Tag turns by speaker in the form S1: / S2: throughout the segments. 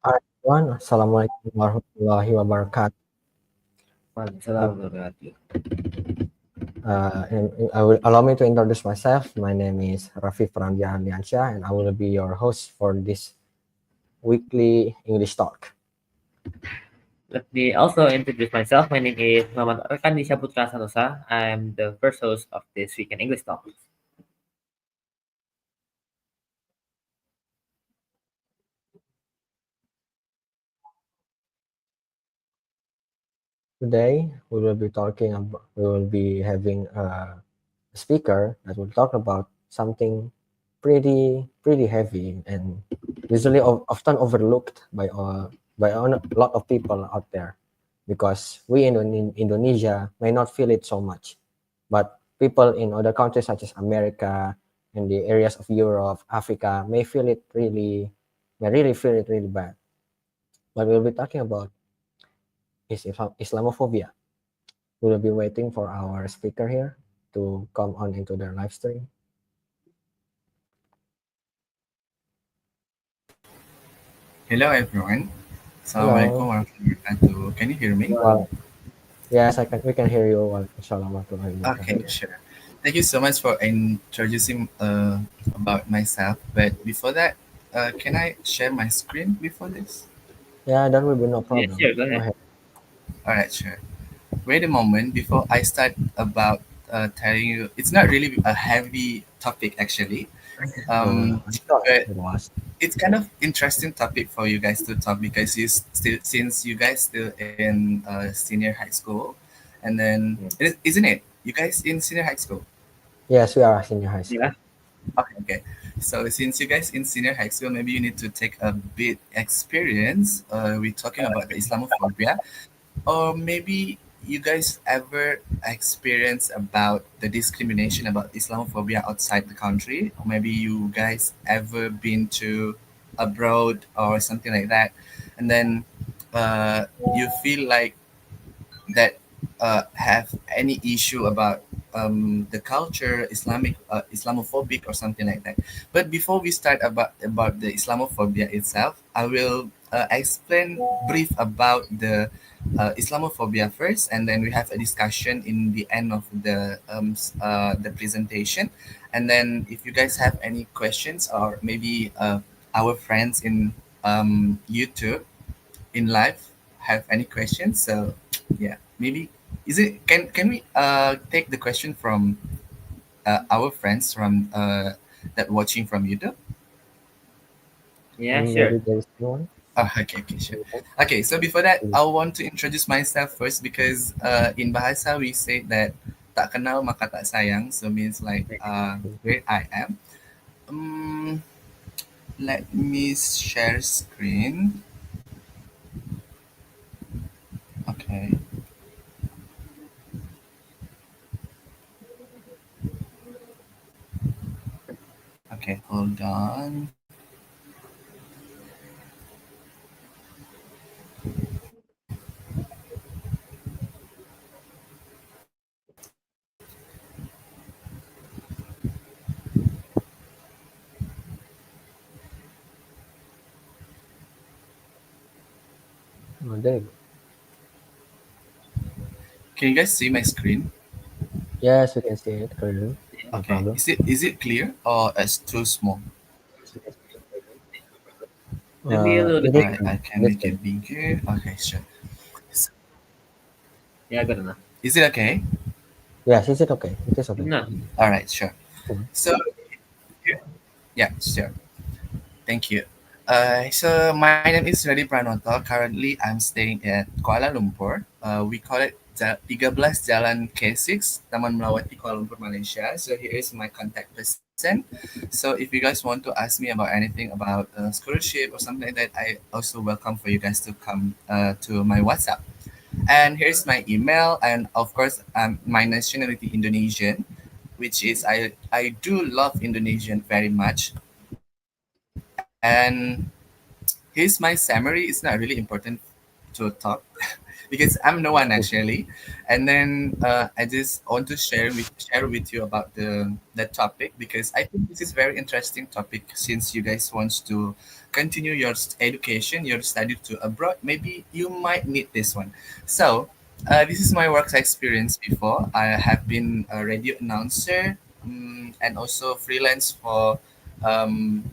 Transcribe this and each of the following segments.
S1: Hi everyone, Assalamualaikum warahmatullahi wabarakatuh.
S2: Waalaikumsalam
S1: Uh,
S2: warahmatullahi.
S1: and I will allow me to introduce myself. My name is Rafif Arliansyah, and I will be your host for this weekly English talk.
S2: Let me also introduce myself. My name is Muhammad Arkandi Syahputra Santosa. I'm the first host of this weekend English talk.
S1: Today we will be having a speaker that will talk about something pretty heavy and usually often overlooked by a lot of people out there because we in Indonesia may not feel it so much, but people in other countries such as America and the areas of Europe, Africa may really feel it really bad. What we'll be talking about is Islamophobia. We will be waiting for our speaker here to come on into their live stream.
S3: Hello everyone. Assalamualaikum
S1: Hello.
S3: warahmatullahi wabarakatuh. Can you hear me?
S1: Well, yes, we can hear you. Warahmatullahi
S3: Okay,
S1: wabarakatuh.
S3: sure. Thank you so much for introducing about myself. But before that, can I share my screen before this?
S1: Yeah, that will be no
S2: Yes,
S1: problem.
S2: sure, go
S1: Go
S2: ahead.
S1: ahead.
S3: All right, sure. Wait a moment before I start about telling you. It's not really a heavy topic actually. Um,
S1: Sure,
S3: but
S1: it was.
S3: it's kind of interesting topic for you guys to talk because you still since you guys still in senior high school, and then isn't it? You guys in senior high school?
S1: Yes, we are senior high
S2: Yeah.
S1: school.
S3: Okay. So since you guys in senior high school, maybe you need to take a bit experience. We're talking about the Islamophobia, or maybe you guys ever experience about the discrimination about Islamophobia outside the country, or maybe you guys ever been to abroad or something like that, and then you feel like that have any issue about the culture, Islamophobic or something like that. But before we start about the Islamophobia itself, I will explain brief about the Islamophobia first, and then we have a discussion in the end of the presentation. And then if you guys have any questions or maybe our friends in YouTube in live have any questions, so yeah, maybe is it can we take the question from our friends from that watching from YouTube?
S2: Yeah,
S1: Maybe
S2: sure.
S1: there is one.
S3: Oh, okay, sure. Okay, so before that,
S1: Mm.
S3: I want to introduce myself first because in Bahasa we say that tak kenal maka tak sayang, so means like where I am. Um, Let me share screen. Okay, okay, hold on.
S1: Oh, there you go.
S3: Can you guys see my screen?
S1: Yes, we can see it clearly. No
S3: Okay,
S1: problem.
S3: is it clear or it's too small?
S2: Maybe a little bit
S1: It is
S3: All right,
S2: bigger.
S3: I
S1: clear.
S3: can
S1: It is
S3: make
S1: clear.
S3: it bigger. Okay, sure. S-
S2: Yeah, good enough.
S3: Is it okay?
S1: Yes, is it okay? It is okay.
S2: No.
S3: All right, sure.
S1: Mhm.
S3: So, yeah, sure. Thank you. So my name is Syryadi Pranoto. Currently, I'm staying at Kuala Lumpur. We call it 13 Jalan K6, Taman Melawati, Kuala Lumpur, Malaysia. So here is my contact person. So if you guys want to ask me about anything about scholarship or something like that, I also welcome for you guys to come to my WhatsApp. And here's my email, and of course, my nationality Indonesian, which is I do love Indonesian very much. And here's my summary. It's not really important to talk. because I'm no one actually. And then I just want to share with you about the topic, because I think this is very interesting topic, since you guys wants to continue your education, your study to abroad. Maybe you might need this one. So this is my work experience before. I have been a radio announcer, and also freelance for um,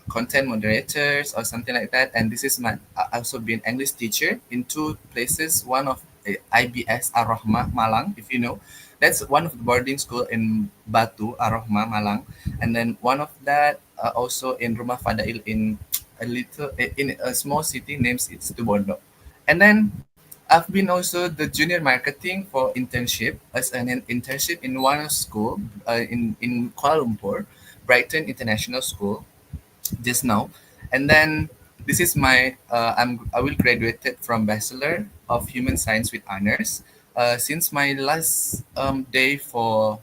S3: content moderators or something like that. And this is my I also been English teacher in two places. One of IBS Ar-Rahmah Malang, if you know, that's one of the boarding school in Batu Ar-Rahmah Malang, and then one of that also in Rumah Fadail in in a small city named it's Tubondo. And then I've been also the junior marketing for internship as an internship in one school in Kuala Lumpur, Brighton International School, just now. And then this is my I will graduated from Bachelor of Human Science with honors. Since my last day for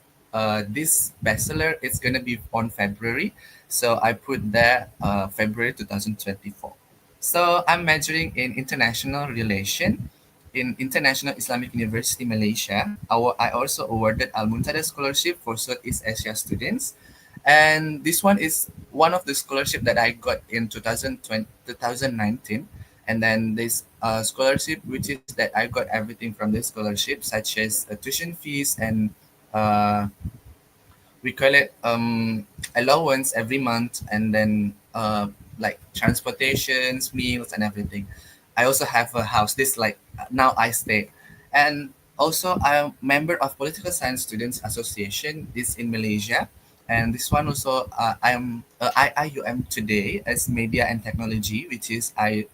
S3: this bachelor, it's gonna be on February, so I put there February 2024. So I'm majoring in international relation in International Islamic University Malaysia. I also awarded Al Muntada Scholarship for Southeast Asia students, and this one is one of the scholarship that I got in 2020, 2019. And then this scholarship, which is that I got everything from this scholarship, such as tuition fees and uh, we call it allowance every month, and then like transportations, meals, and everything. I also have a house. This like now I stay, and also I'm member of Political Science Students Association. This in Malaysia, and this one also I'm IIUM today as Media and Technology, which is I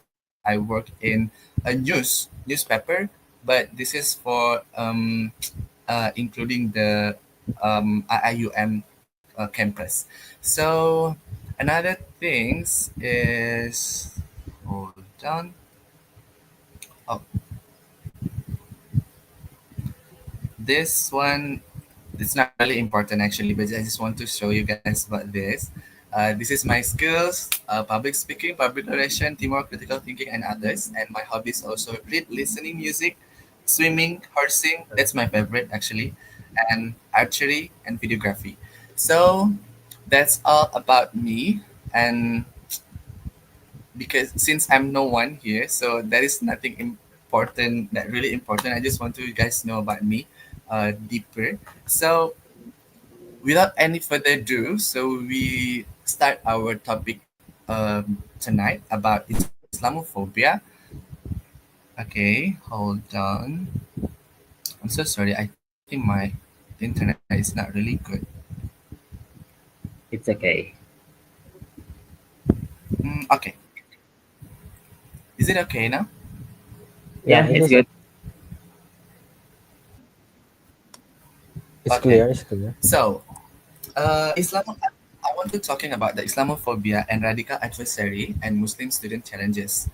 S3: work in a newspaper, but this is for including the IIUM campus. So another things is, hold on. Oh, this one, it's not really important actually, but I just want to show you guys about this. This is my skills: public speaking, public relation, teamwork, critical thinking, and others. And my hobbies also read, listening, music, swimming, horsing. That's my favorite actually, and archery and videography. So that's all about me. And because since I'm no one here, so there is nothing important that really important. I just want to you guys know about me deeper. So without any further ado, so we start our topic tonight about Islamophobia. Okay, hold on. I'm so sorry. I think my internet is not really good.
S2: It's okay.
S3: Okay, is it okay now?
S1: Yeah,
S2: Yeah,
S1: it
S2: it's
S1: is.
S2: good.
S1: It's
S3: Okay,
S1: clear. It's clear.
S3: so I want to talking about the Islamophobia and radical adversary and Muslim student challenges.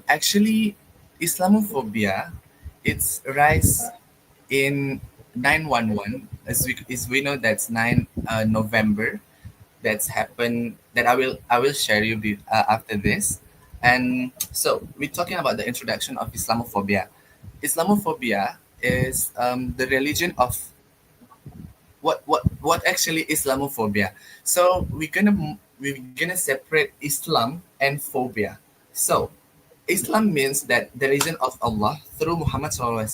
S3: Actually, Islamophobia, its rise in 911, as we know, that's 9 November. That's happened. That I will share you after this. And so we're talking about the introduction of Islamophobia. Islamophobia is the religion of what actually Islamophobia. So we're gonna separate Islam and phobia. So Islam means that the religion of Allah through Muhammad SAW,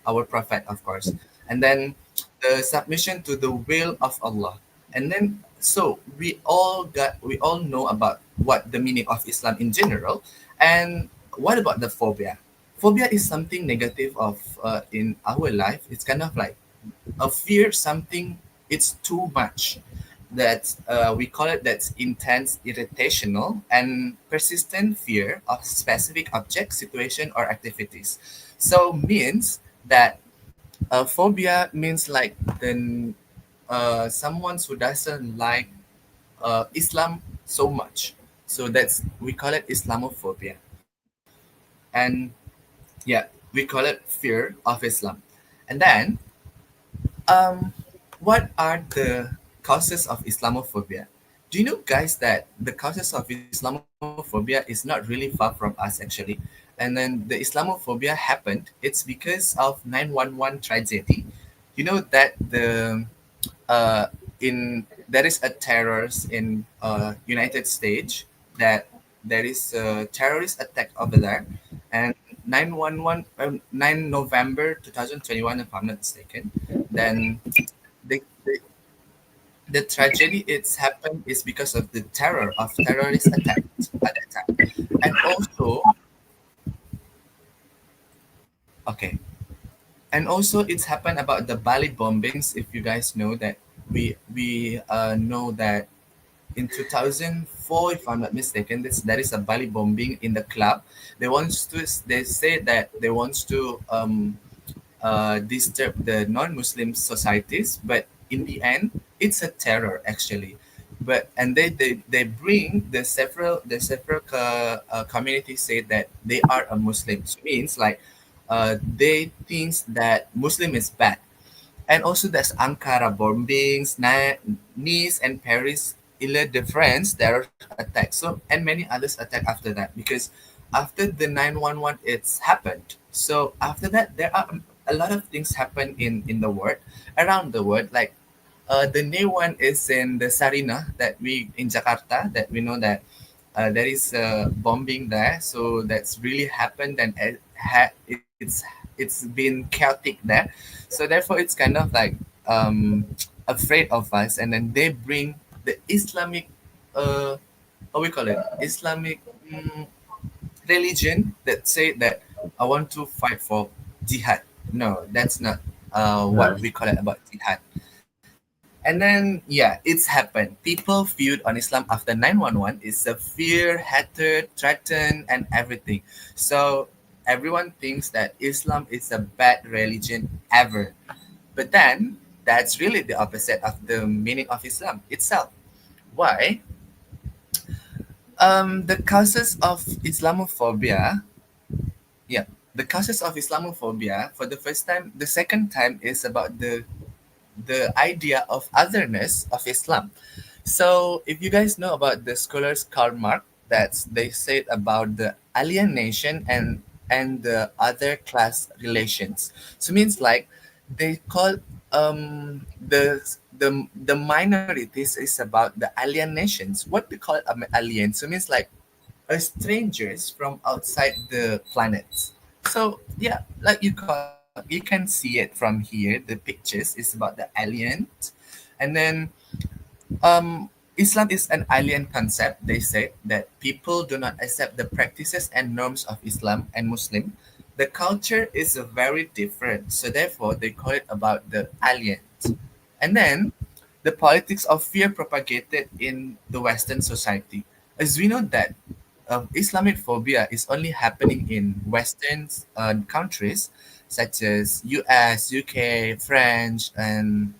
S3: our prophet, of course, and then the submission to the will of Allah. And then so we all know about what the meaning of Islam in general. And what about the phobia? Phobia is something negative of in our life. It's kind of like a fear something it's too much, that we call it that's intense irritational and persistent fear of specific object, situation, or activities. So means that phobia means like then someone who doesn't like Islam so much. So that's we call it Islamophobia. And yeah, we call it fear of Islam. And then Um, what are the causes of Islamophobia? Do you know, guys, that the causes of Islamophobia is not really far from us actually? and then the Islamophobia happened. It's because of 911 tragedy. You know that uh, in there is a terrorist in United States, that there is a terrorist attack over there, and 911 9 November 2021, if I'm not mistaken. Then the tragedy it's happened is because of the terror of terrorist attacks at that time. And also, okay, and also it's happened about the Bali bombings. If you guys know that, we know that in 2004, if I'm not mistaken, there is a Bali bombing in the club. They say that they wants to disturb the non-Muslim societies, but in the end, it's a terror actually. But and they bring the several communities say that they are a Muslim. So means like they think that Muslim is bad. And also there's Ankara bombings, Nice and Paris, Ile-de-France terror attacks. So and many others attack after that, because after the 911 it's happened. So after that there are a lot of things happen in the world, around the world. Like the new one is in the Sarina, that we in Jakarta, that we know that there is a bombing there. So that's really happened, and it's been chaotic there. So therefore, it's kind of like afraid of us, and then they bring the Islamic, what we call it, Islamic religion, that say that I want to fight for jihad. No, that's not what
S1: Right.
S3: we call it about jihad. And then, yeah, it's happened. People viewed on Islam after 911 is a fear, hatred, threaten, and everything. So everyone thinks that Islam is a bad religion ever. But then, that's really the opposite of the meaning of Islam itself. Why? The causes of Islamophobia, yeah, the causes of Islamophobia for the first time, the second time is about the idea of otherness of Islam. So, if you guys know about the scholars Karl Marx, that's they said about the alienation and the other class relations. So means like they call the minorities is about the alienations. What we call alien. So means like strangers from outside the planets. So yeah, like you can see it from here. The pictures is about the alien, and then Islam is an alien concept. They say that people do not accept the practices and norms of Islam and Muslim. The culture is very different, so therefore they call it about the aliens. And then the politics of fear propagated in the Western society. As we know that Islamic phobia is only happening in Western countries such as US, UK, French, and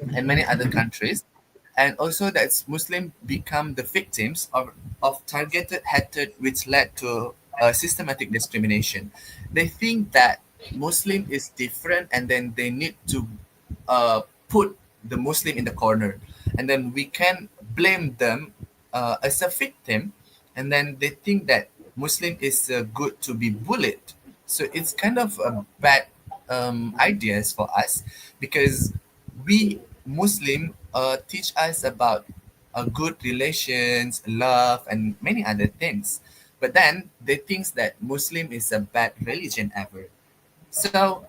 S3: many other countries. And also that Muslims become the victims of targeted hatred, which led to systematic discrimination. They think that Muslim is different, and then they need to put the Muslim in the corner, and then we can blame them as a victim, and then they think that Muslim is good to be bullied. So it's kind of a bad ideas for us, because we Muslim teach us about good relations, love, and many other things. But then they think that Muslim is a bad religion ever. So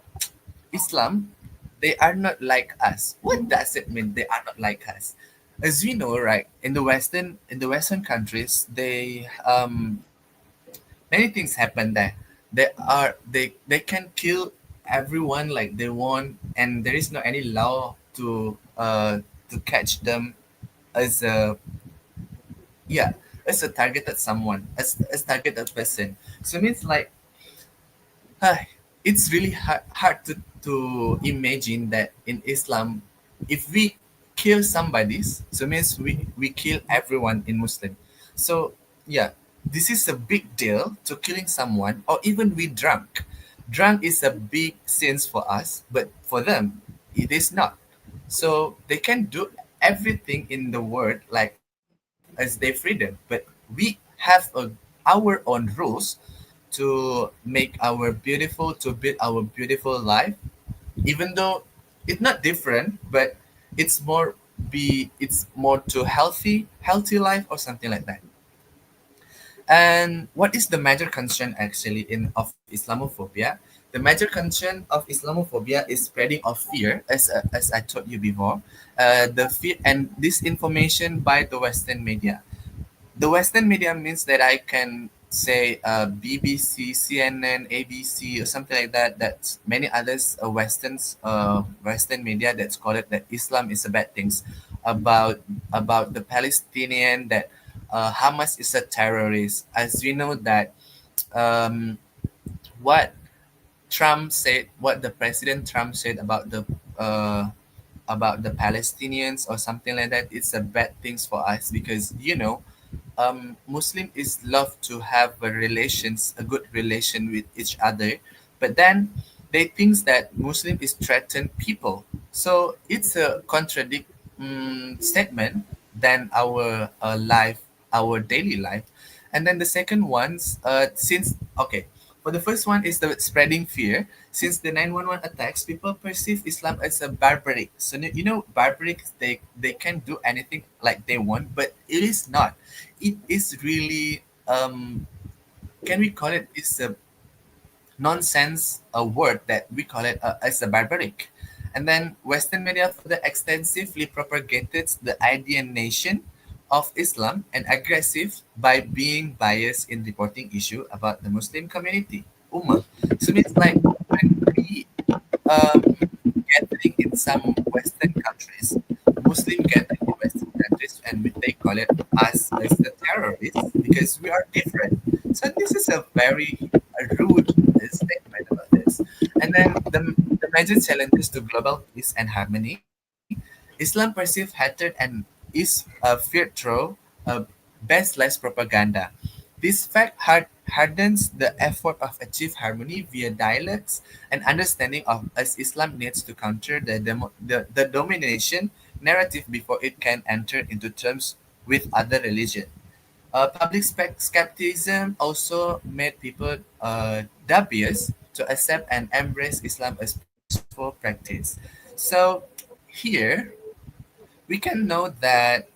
S3: Islam, they are not like us. What does it mean they are not like us? As we know, right, in the Western countries, they many things happen there. They can kill everyone like they want, and there is no any law to catch them as a, yeah, as a targeted someone, as targeted person. So it means like it's really hard to imagine that in Islam, if we kill somebody, so means we kill everyone in Muslim. So yeah, this is a big deal to killing someone, or even we drunk. Drunk is a big sin for us, but for them, it is not. So they can do everything in the world like as their freedom, but we have our own rules to make our beautiful, to build our beautiful life, even though it's not different, but it's more it's more to healthy life or something like that. And what is the major concern actually in of Islamophobia? The major concern of Islamophobia is spreading of fear, as I told you before, the fear and disinformation by the Western media. The Western media means that I can say BBC, CNN, ABC, or something like that. That's many others Western media that's called it that Islam is a bad things about the Palestinian, that Hamas is a terrorist. As we know that um, what what the President Trump said uh, about the Palestinians or something like that, it's a bad things for us because Muslim is love to have a good relation with each other, but then they thinks that Muslim is threaten people. So it's a contradict statement than our daily life. And then the second ones, since okay, for the first one is the spreading fear. Since the 911 attacks, people perceive Islam as a barbaric. So barbaric, they can do anything like they want, but it is not. It is really can we call it? It's a nonsense a word that we call it as a barbaric. And then Western media further extensively propagated the ideation of Islam and aggressive by being biased in reporting issue about the Muslim community, Ummah. So it's like when we gathering in some Western countries, Muslim gathering in Western countries, and they call it us as the terrorists because we are different. So this is a very rude statement about this. And then the major challenges to global peace and harmony. Islam perceives hatred and is feared through baseless propaganda. This fact hardens the effort of achieve harmony via dialogues and understanding of as Islam needs to counter the domination narrative before it can enter into terms with other religion. Public skepticism also made people dubious to accept and embrace Islam as peaceful practice. So here we can know that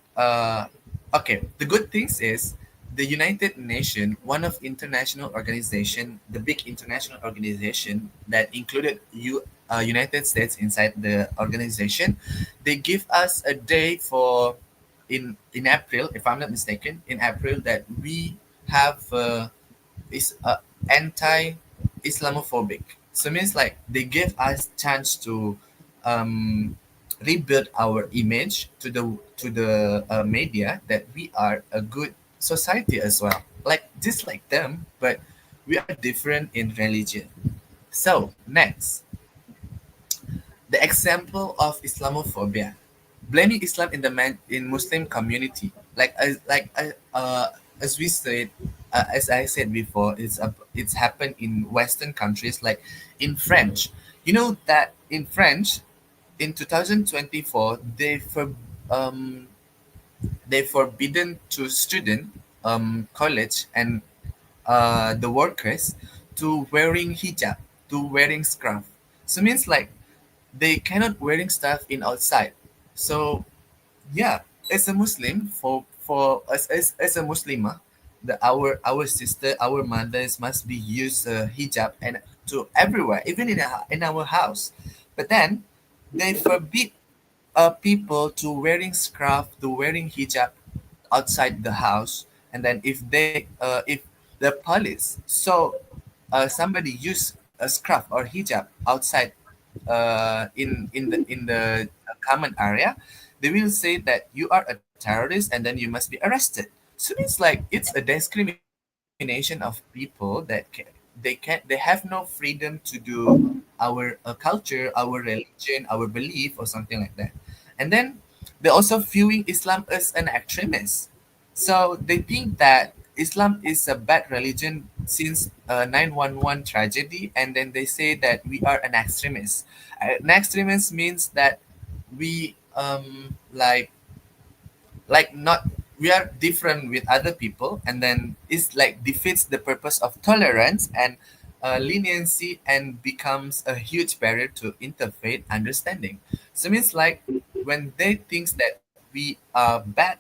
S3: okay, the good things is the United Nations, one of international organization, the big international organization that included United States inside the organization, they give us a day for in April, if I'm not mistaken, in April that we have is anti-Islamophobic. So means like they give us chance to um, rebuild our image to the media that we are a good society as well, like just like them, but we are different in religion. So next, the example of Islamophobia, blaming Islam in the in Muslim community, as we said, as I said before, it's happened in Western countries, like in French. You know that in French, in 2024, they forbidden to student college and the workers to wearing hijab, to wearing scarf. So means like they cannot wearing stuff in outside. So yeah, as a Muslim, for us as a Muslimah, our sister, our mothers must be use hijab and to everywhere, even in our house. But then they forbid people to wearing scarf, to wearing hijab outside the house. And then if the police saw somebody use a scarf or hijab outside in the common area, they will say that you are a terrorist and then you must be arrested. So it's like it's a discrimination of people that they have no freedom to do our culture, our religion, our belief, or something like that. And then they're also viewing Islam as an extremist. So they think that Islam is a bad religion since 911 tragedy, and then they say that we are an extremist. An extremist means that we like not we are different with other people, and then it's like defeats the purpose of tolerance and leniency, and becomes a huge barrier to interfaith understanding. So means like when they thinks that we are bad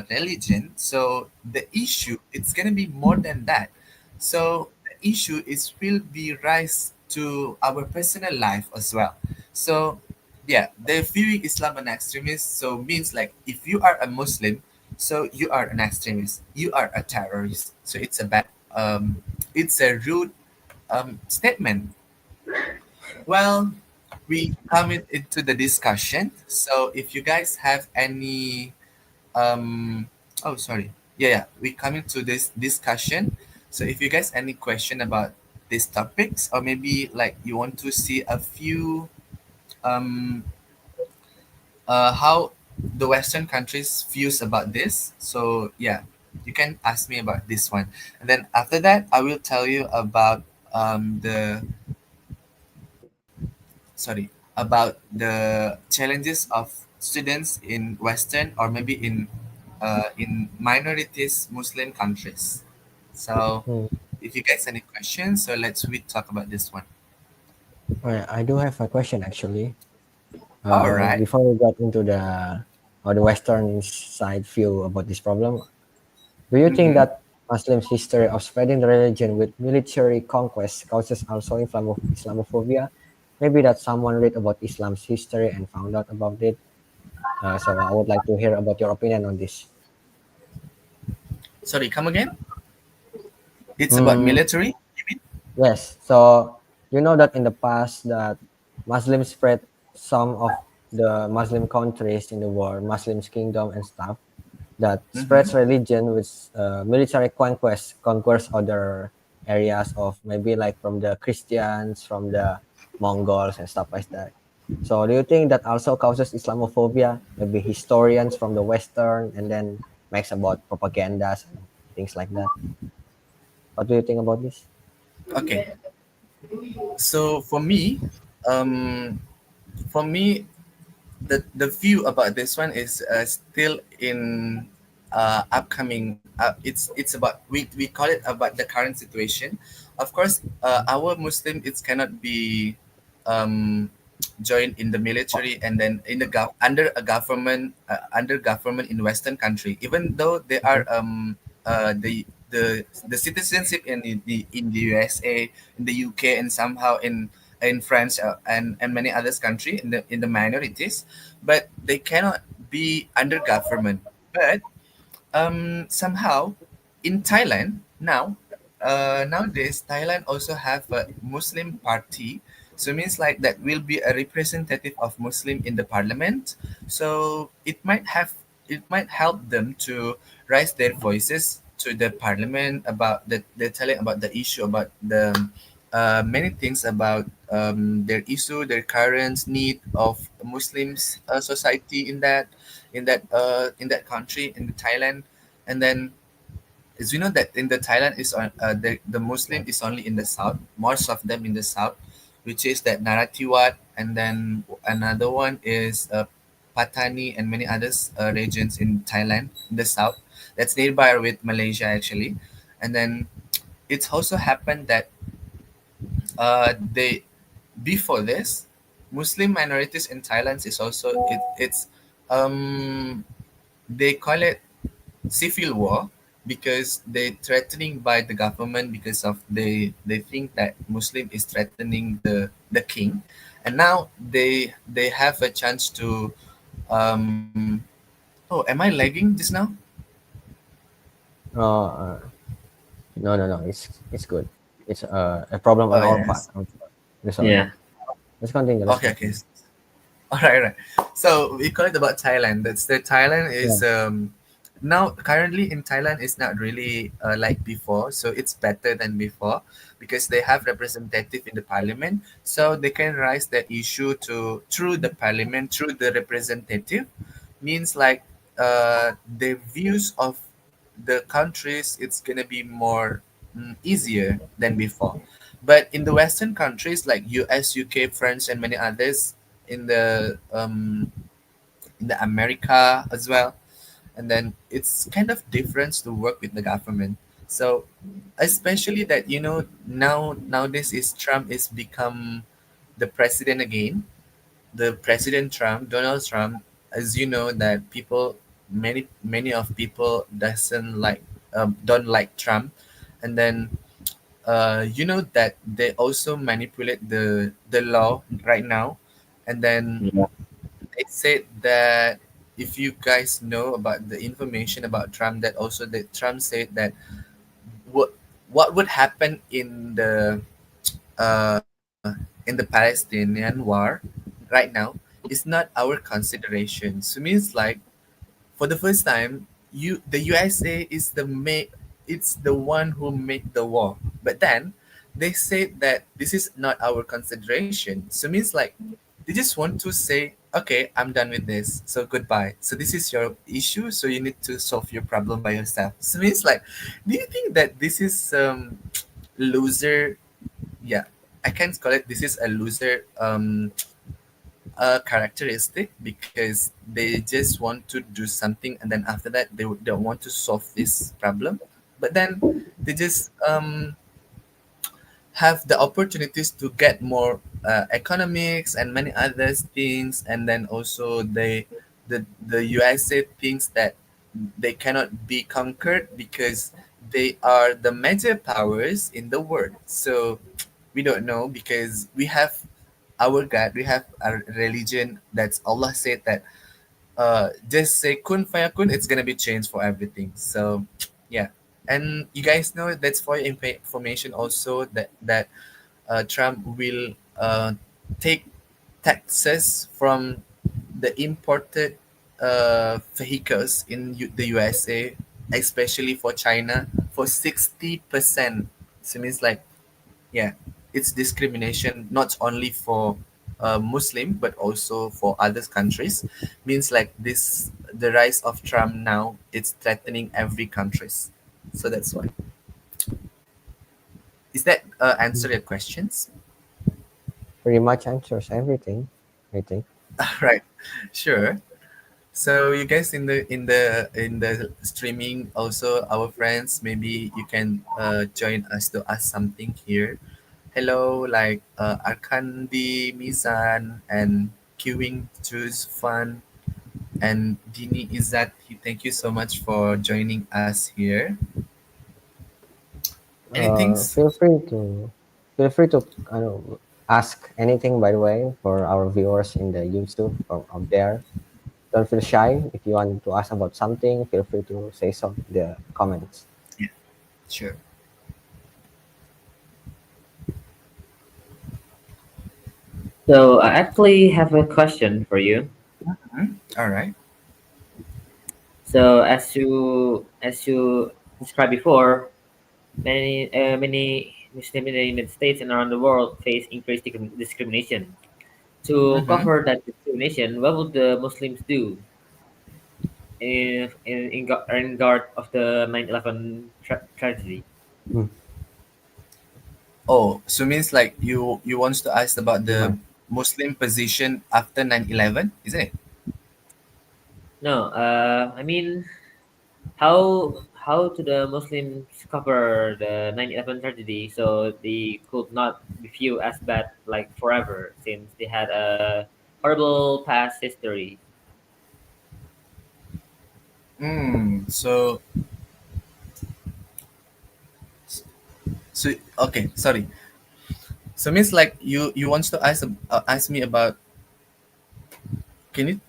S3: religion, so the issue it's gonna be more than that. So the issue is will be rise to our personal life as well. So yeah, they viewing Islam an extremist, so means like if you are a Muslim, so you are an extremist, you are a terrorist. So it's a bad, it's a rude statement. Well, we come into the discussion. So if you guys have any, oh sorry, yeah, we come into this discussion. So if you guys any question about these topics, or maybe like you want to see a few um how the Western countries views about this. So yeah, you can ask me about this one, and then after that, I will tell you about the sorry about the challenges of students in Western, or maybe in minorities Muslim countries. So
S1: Hmm.
S3: if you guys any questions, so let's we talk about this one.
S1: I do have a question actually.
S3: All right.
S1: Before we get into the Western side view about this problem, do you think
S3: Mm-hmm.
S1: that Muslims' history of spreading the religion with military conquest causes also Islamophobia? Maybe that someone read about Islam's history and found out about it. So I would like to hear about your opinion on this.
S3: Sorry, come again. It's about
S1: Mm,
S3: military. You mean?
S1: yes. So you know that in the past that Muslims spread some of the Muslim countries in the world, Muslims kingdom and stuff that spreads
S3: Mm-hmm.
S1: religion with military conquers other areas of maybe like from the Christians, from the Mongols and stuff like that. So do you think that also causes Islamophobia? Maybe historians from the Western and then makes about propagandas and things like that. What do you think about this?
S3: Okay. So um, for me, the view about this one is still in upcoming. It's about we call it about the current situation. Of course, our Muslim it cannot be um, joined in the military, and then in the under government in Western country. Even though they are
S1: Mhm.
S3: the citizenship in the USA, in the UK, and somehow in France, and many others country in the minorities, but they cannot be under government. But somehow in Thailand now, nowadays Thailand also have a Muslim party, so means like that will be a representative of Muslim in the parliament. So it might help them to raise their voices to the parliament about the they're telling about the issue, about the many things about their issue, their current need of Muslims society in that country in Thailand. And then as we know that in the Thailand is on the Muslim is only in the south, most of them in the south, which is that Narathiwat, and then another one is Patani and many others regions in Thailand in the south. That's nearby with Malaysia actually. And then it's also happened that they before this Muslim minorities in Thailand is also it's um they call it civil war, because they threatening by the government, because of they think that Muslim is threatening the king. And now they have a chance to um oh, am I lagging just now?
S1: Uh, uh, no, no, no. It's good. It's a problem on
S3: Oh
S1: our part.
S3: yes.
S1: We're sorry.
S2: Yeah.
S1: Let's continue. Let's
S3: Okay, okay.
S1: continue.
S3: All right, right. So we call it about Thailand. That's the Thailand
S1: Yeah.
S3: is now currently in Thailand is not really like before. So it's better than before, because they have representative in the parliament, so they can raise the issue to through the parliament, through the representative. Means like the views of the countries it's gonna be more easier than before. But in the Western countries like US, UK, France, and many others, in the America as well, and then it's kind of different to work with the government. So especially that nowadays is Trump is become the president again, the President Trump, Donald Trump, as you know that people, many of people doesn't like, don't like Trump, and then that they also manipulate the law right now, and then
S2: Yeah.
S3: they said that if you guys know about the information about Trump, that also that Trump said that what what would happen uh, in the Palestinian war right now is not our consideration. So means like for the first time, the USA is it's the one who made the war. But then they said that this is not our consideration. So means like they just want to say, okay, I'm done with this. So goodbye. So this is your issue. So you need to solve your problem by yourself. So means like, do you think that this is loser? Yeah, I can call it. This is a loser characteristic because they just want to do something and then after that they don't want to solve this problem, but then they just have the opportunities to get more economics and many other things, and then also the USA thinks that they cannot be conquered because they are the major powers in the world. So we don't know because we have our God, we have our religion. That's Allah said that just say kun fayakun, it's gonna be changed for everything. So yeah, and you guys know that's for your information also that Trump will take taxes from the imported vehicles in the USA, especially for China, for 60%. So it means like, yeah, it's discrimination not only for Muslim but also for other countries. Means like this, the rise of Trump now, it's threatening every countries. So that's why. Is that answer your questions?
S1: Pretty much answers everything, I think.
S3: Right, sure. So you guys in the streaming also, our friends, maybe you can join us to ask something here. Hello, like Arkandi, Mizan, and Queuing Choose Fun, and Dini Izzat. Thank you so much for joining us here. Anything?
S1: Uh, feel free to feel free to ask anything, by the way, for our viewers in the YouTube or out there. Don't feel shy. If you want to ask about something, feel free to say so in the comments.
S3: Yeah, sure.
S2: So I actually have a question for you.
S3: All right.
S2: So as you described before, many Muslims in the United States and around the world face increased discrimination. To
S3: Mm-hmm.
S2: cover that discrimination, what would the Muslims do in guard of the 9/11 tragedy?
S1: Hmm.
S3: Oh, so means like you wants to ask about the
S1: Right.
S3: Muslim position after 9/11, isn't it?
S2: No, I mean how do the Muslims cover the 9/11 tragedy so they could not be viewed as bad like forever since they had a horrible past history.
S3: So so okay, sorry. So means like you wants to ask me about, can you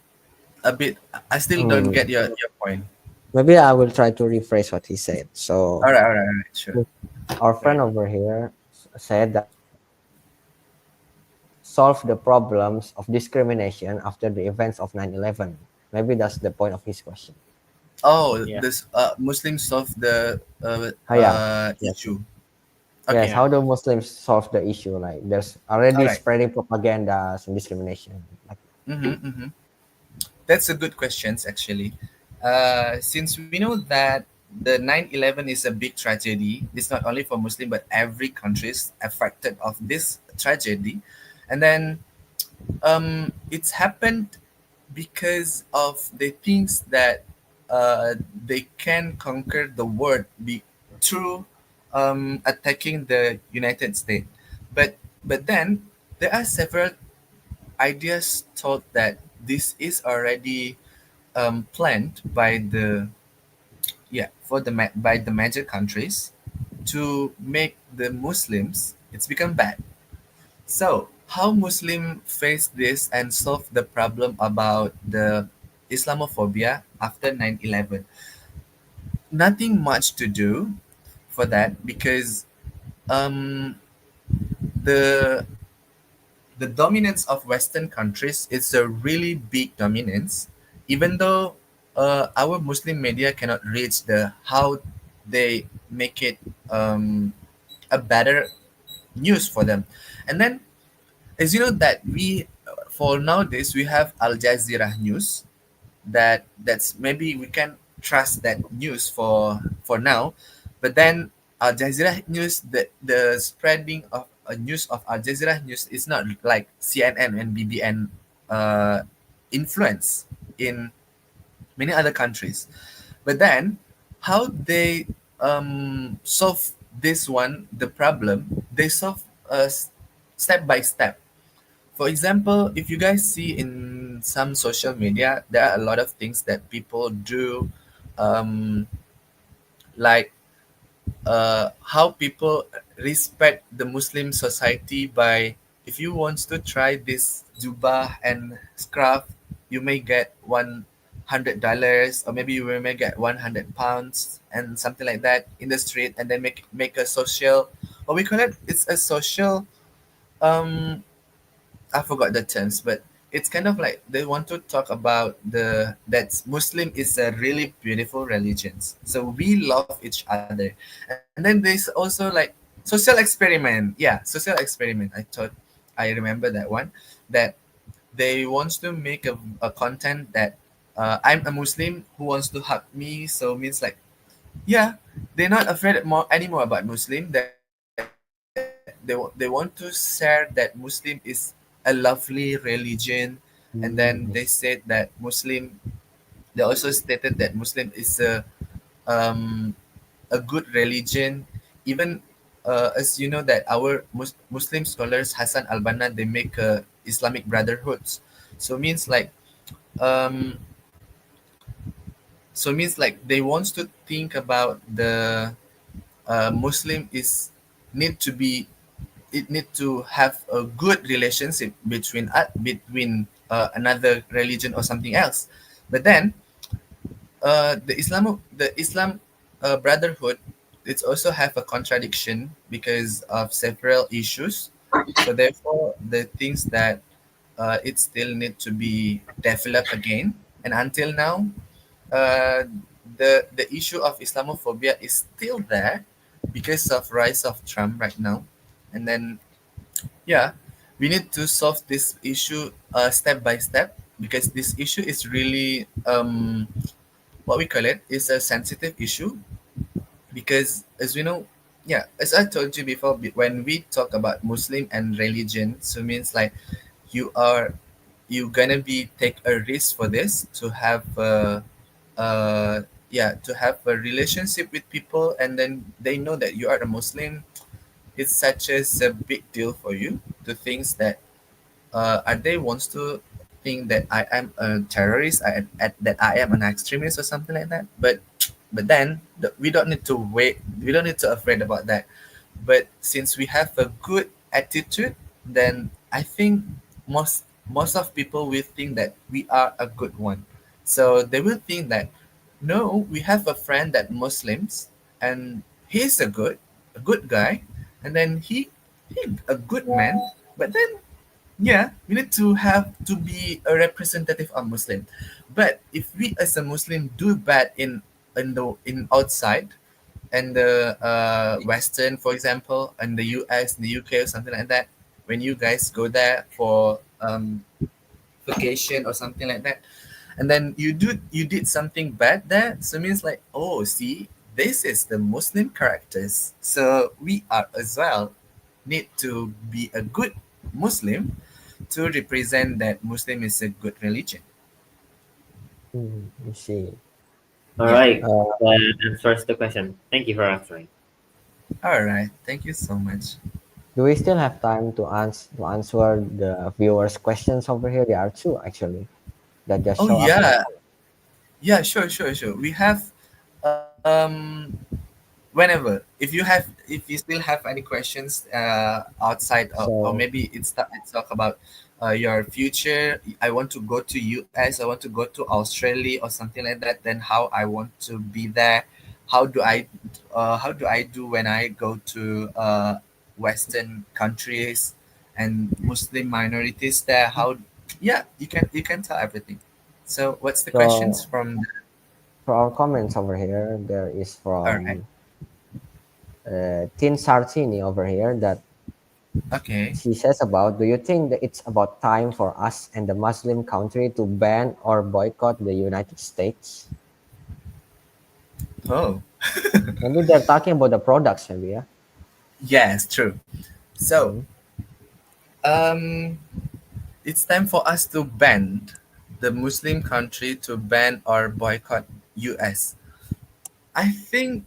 S3: a bit, I still don't
S1: Hmm.
S3: get your point.
S1: Maybe I will try to rephrase what he said. So
S3: All right, sure.
S1: our
S3: Go
S1: friend
S3: ahead.
S1: over here said that solve the problems of discrimination after the events of 9/11. Maybe that's the point of his question.
S3: Oh,
S2: Yeah,
S3: this Muslims solve the
S1: Yeah. Yes.
S3: issue.
S1: Yes.
S3: Okay.
S2: yeah.
S1: How do Muslims solve the issue? Like there's
S3: All
S1: already
S3: right.
S1: spreading propaganda and discrimination. Like,
S3: Mm-hmm. That's a good questions actually. Since we know that the 9/11 is a big tragedy, it's not only for Muslim but every country is affected of this tragedy, and then it's happened because of the things that they can conquer the world through attacking the United States. But then there are several ideas thought that this is already planned by the by the major countries to make the Muslims it's become bad. So how Muslim face this and solve the problem about the Islamophobia after 9/11? Nothing much to do for that because um, the the dominance of Western countries is a really big dominance, even though our Muslim media cannot reach the how they make it a better news for them. And then, as you know, that we for nowadays we have Al Jazeera news that's maybe we can trust that news for now, but then Al Jazeera news the spreading of a news of Al Jazeera news is not like CNN and BBN influence in many other countries. But then how they solve this one the problem they solve step by step. For example, if you guys see in some social media, there are a lot of things that people do, um, like how people respect the Muslim society by if you want to try this jubah and scarf, you may get $100 or maybe you may get £100 and something like that in the street, and then make a social what we call it. It's a social um I forgot the terms, but it's kind of like they want to talk about the that Muslim is a really beautiful religion. So we love each other. And then there's also like social experiment. Yeah, social experiment. I remember that one. That they want to make a content that I'm a Muslim who wants to hug me. So means like yeah, they're not afraid more anymore about Muslim. That they want to share that Muslim is a lovely religion, and then they said
S1: Yes.
S3: that Muslim. They also stated that Muslim is um, a good religion. Even as you know that our Muslim scholars Hassan al-Banna they make Islamic brotherhoods. So means like um, they want to think about the Muslim is need to be it need to have a good relationship between another religion or something else. But then the Islam Brotherhood it's also have a contradiction because of several issues. So therefore, the things that it still need to be developed again. And until now, uh, the issue of Islamophobia is still there because of rise of Trump right now. And then yeah, we need to solve this issue step by step because this issue is really what we call it is a sensitive issue because as we know, yeah, as I told you before, when we talk about Muslim and religion, so means like you are you gonna be take a risk for this to have to have a relationship with people, and then they know that you are a Muslim. It's such as a big deal for you to think that are they wants to think that I am a terrorist, that I am an extremist or something like that. But then we don't need to wait. We don't need to afraid about that. But since we have a good attitude, then I think most of people will think that we are a good one. So they will think that no, we have a friend that Muslims and he's a good guy, and then he a good man. But then yeah, we need to have to be a representative of Muslim. But if we as a Muslim do bad in outside and the Western, for example, and the US, the UK, or something like that, when you guys go there for vacation or something like that, and then you did something bad there, so means like oh see, this is the Muslim characters, so we are as well need to be a good Muslim to represent that Muslim is a good religion.
S1: I see.
S2: All
S3: Yeah.
S2: right,
S1: Uh,
S2: that answers the question. Thank you for answering.
S3: All right. Thank you so much.
S1: do we still have time to answer the viewers' questions over here? There are two actually that just
S3: Oh
S1: show up now.
S3: yeah. Yeah, sure. We have whenever if you still have any questions outside or
S1: So
S3: maybe it's talk about your future. I want to go to US, I want to go to Australia or something like that, then how I want to be there, how do I how do I do when I go to Western countries and Muslim minorities there, how, yeah, you can tell everything. So what's the questions
S1: so
S3: from?
S1: for our comments over here, there is
S3: All right.
S1: from Tin Sartini over here that
S3: Okay.
S1: she says about, do you think that it's about time for us and the Muslim country to ban or boycott the United States?
S3: Oh,
S1: Maybe they're talking about the products, maybe, yeah?
S3: yes, true. So,
S1: Mhm.
S3: um, it's time for us to ban the Muslim country to ban or boycott US. I think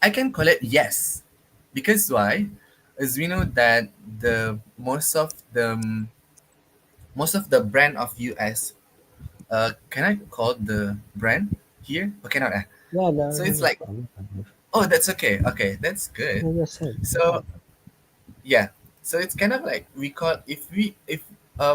S3: I can call it yes, because why? As we know that the most of the brand of US, can I call the brand here? Or cannot?
S1: Yeah,
S3: So
S1: there's
S3: it's
S1: no
S3: like,
S1: problem.
S3: oh, that's okay. Okay, that's good.
S1: You just said.
S3: So yeah, so it's kind of like we call, if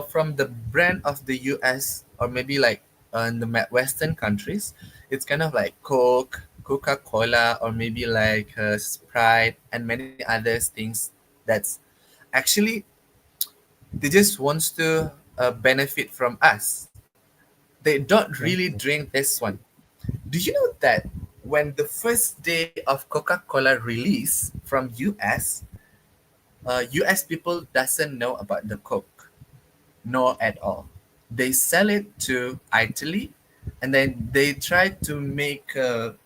S3: from the brand of the US, or maybe like in the Western countries, it's kind of like Coca-Cola, or maybe like Sprite and many other things that's actually they just wants to benefit from us. They don't
S1: Yeah.
S3: really drink this one. Do you know that when the first day of Coca-Cola release from US, US people doesn't know about the Coke, no at all. They sell it to Italy, and then they try to make a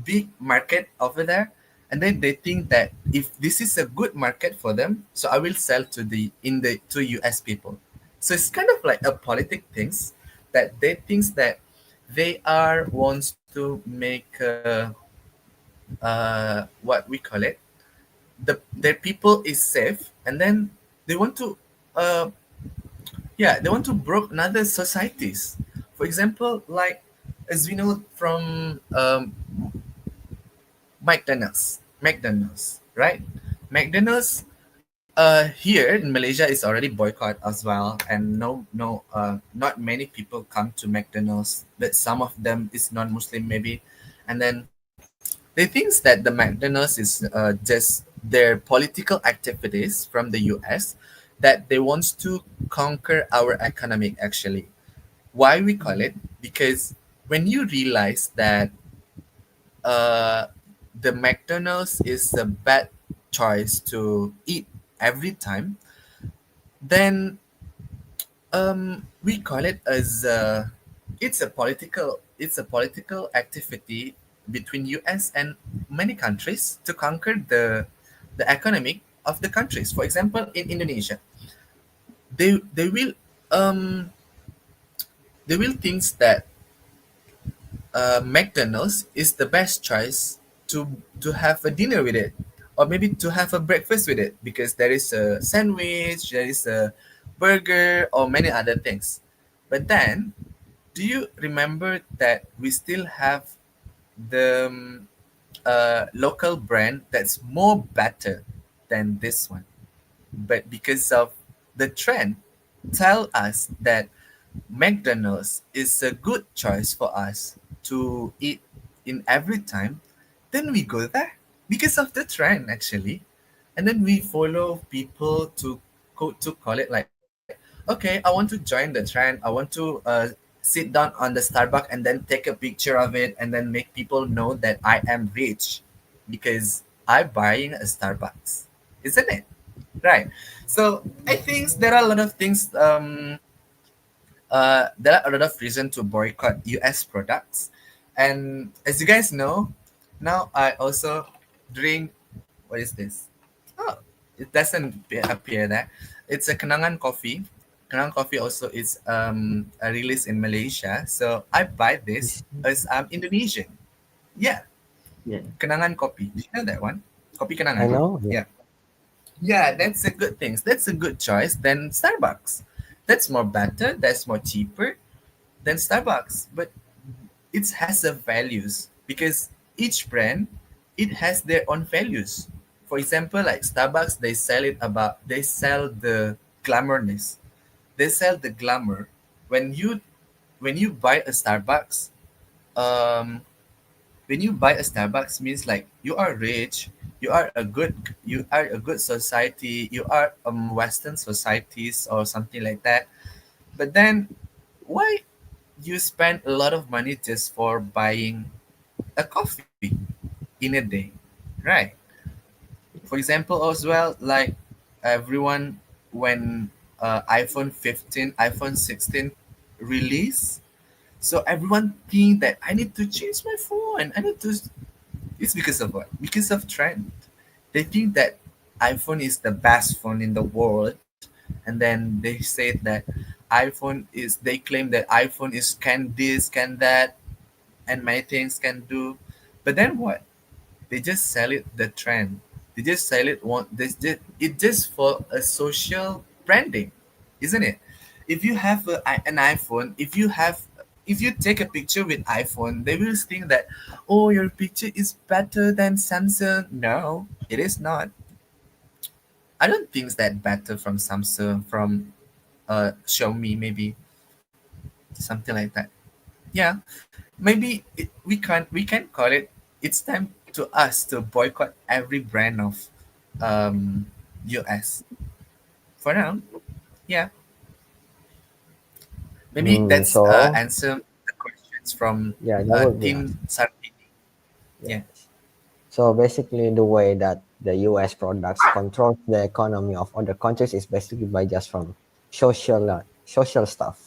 S3: big market over there, and then they think that if this is a good market for them, so I will sell to to US people. So it's kind of like a politic things, that they thinks that they are wants to make what we call it, their people is safe, and then they want to uh, yeah, they want to broke another societies. For example, like as we know from McDonald's, right? McDonald's here in Malaysia is already boycott as well, and not many people come to McDonald's, but some of them is non-Muslim maybe, and then they think that the McDonald's is just their political activities from the US, that they wants to conquer our economic actually. Why we call it? Because when you realize that uh, the McDonald's is a bad choice to eat every time, then we call it as it's a political activity between US and many countries to conquer the economic of the countries. For example, in Indonesia, they will um they will think that McDonald's is the best choice to have a dinner with it, or maybe to have a breakfast with it, because there is a sandwich, there is a burger, or many other things. But then, do you remember that we still have the local brand that's more better than this one? But because of the trend, tell us that McDonald's is a good choice for us to eat in every time, then we go there because of the trend actually. And then we follow people to call it like, okay, I want to join the trend. I want to sit down on the Starbucks and then take a picture of it, and then make people know that I am rich because I'm buying a Starbucks, isn't it? Right. So I think there are a lot of things. There are a lot of reasons to boycott US products. And as you guys know, now I also drink, what is this? Oh, it doesn't appear there. It's a Kenangan coffee. Kenangan coffee also is a release in Malaysia. So I buy this as I'm Indonesian. Yeah,
S2: Yeah.
S3: Kenangan kopi. Do you know that one? Kopi
S1: I
S3: Kenangan.
S1: know.
S3: Yeah. Yeah, that's a good thing. That's a good choice than Starbucks. That's more better. That's more cheaper than Starbucks. But it has a values because each brand it has their own values. For example, like Starbucks, they sell the glamourness. They sell the glamour. When you when you buy a Starbucks, um, when you buy a Starbucks means like you are rich, you are a good society, you are Western societies or something like that. But then why you spend a lot of money just for buying a coffee in a day, right? For example, as well, like everyone when iPhone 15, iPhone 16 release, so everyone think that I need to change my phone. I need to. It's because of what? Because of trend. They think that iPhone is the best phone in the world, and then they say that iPhone is. They claim that iPhone is can this, can that, and many things can do. But then what? They just sell it the trend. They just sell it one. It just for a social branding, isn't it? If you have an iPhone, if you take a picture with iPhone, they will think that, oh, your picture is better than Samsung. No, it is not. I don't think it's that better from Samsung, from Xiaomi, maybe something like that. Yeah, maybe we can call it. It's time to us to boycott every brand of um, US for now. Yeah, maybe that's
S1: So
S3: answer the questions from
S1: yeah, that would be
S3: Team
S1: nice.
S3: Sarpini. Yeah.
S1: Yes. So basically, the way that the U.S. products control the economy of other countries is basically by just from social stuff,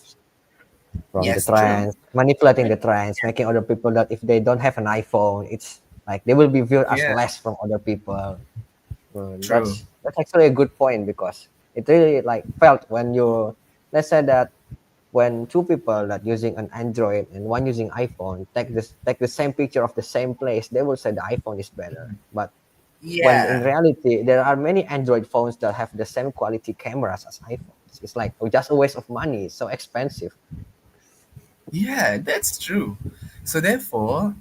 S1: from the
S3: Yes, true.
S1: trends, manipulating the trends, making other people that if they don't have an iPhone, it's like they will be viewed as
S3: Yeah,
S1: less from other people.
S3: true.
S1: That's actually a good point because it really like felt when you, let's say that when two people that using an Android and one using iPhone take the same picture of the same place, they will say the iPhone is better. But when in
S3: Yeah,
S1: reality there are many Android phones that have the same quality cameras as iPhones. It's like just a waste of money. It's so expensive.
S3: yeah, that's true. So therefore,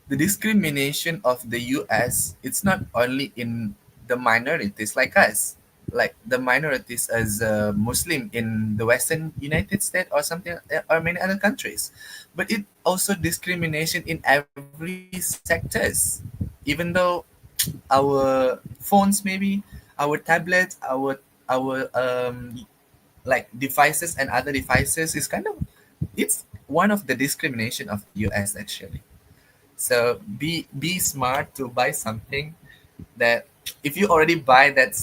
S3: the discrimination of the US, it's not only in the minorities like us, like the minorities as a Muslim in the Western United States or something, or many other countries, but it also discrimination in every sectors. Even though our phones, maybe our tablets, our like devices and other devices is kind of, it's one of the discrimination of the US actually. So be smart to buy something that if you already buy that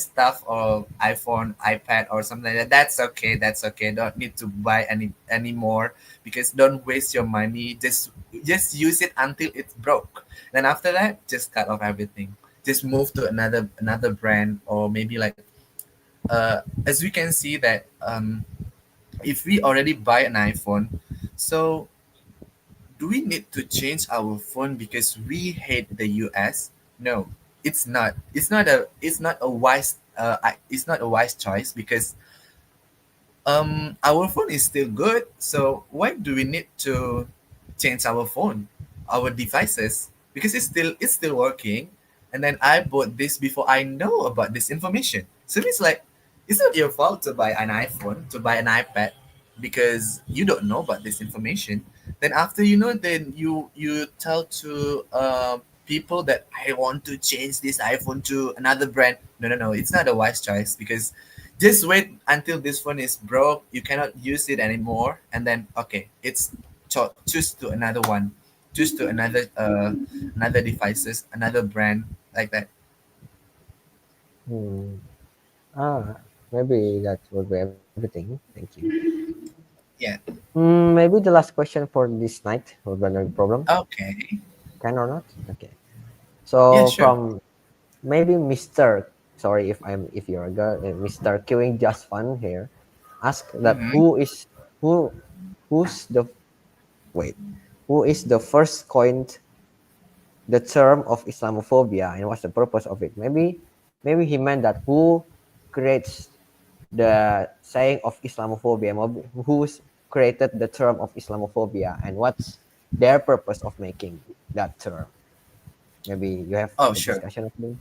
S3: stuff or iPhone, iPad or something like that, that's okay. That's okay. Don't need to buy any more because don't waste your money. Just use it until it's broke. Then after that, just cut off everything. Just move to another brand or maybe like as we can see that if we already buy an iPhone, so do we need to change our phone because we hate the US? No, it's not. It's not a wise choice because our phone is still good. So why do we need to change our phone, our devices? Because it's still working. And then I bought this before I know about this information. So it's like it's not your fault to buy an iPhone, to buy an iPad because you don't know about this information. Then after you know, then you tell to people that I want to change this iPhone to another brand. No, no, no. It's not a wise choice because just wait until this phone is broke, you cannot use it anymore, and then okay, it's choose to another one, choose to another devices, another brand like that.
S1: Hmm. Maybe that will be everything. Thank you.
S3: Yeah.
S1: Maybe the last question for this night will be no problem.
S3: Okay.
S1: Can or not? Okay.
S3: Yeah,
S1: So
S3: sure.
S1: from maybe Mr. Sorry if you're a girl, Mr. Queuing just fun here. ask that
S3: Mm-hmm.
S1: who who's the wait who is the first coined the term of Islamophobia and what's the purpose of it? Maybe he meant that who creates the saying of Islamophobia, who's created the term of Islamophobia, and what's their purpose of making that term. Maybe you have
S3: Oh,
S1: a
S3: sure.
S1: discussion of me.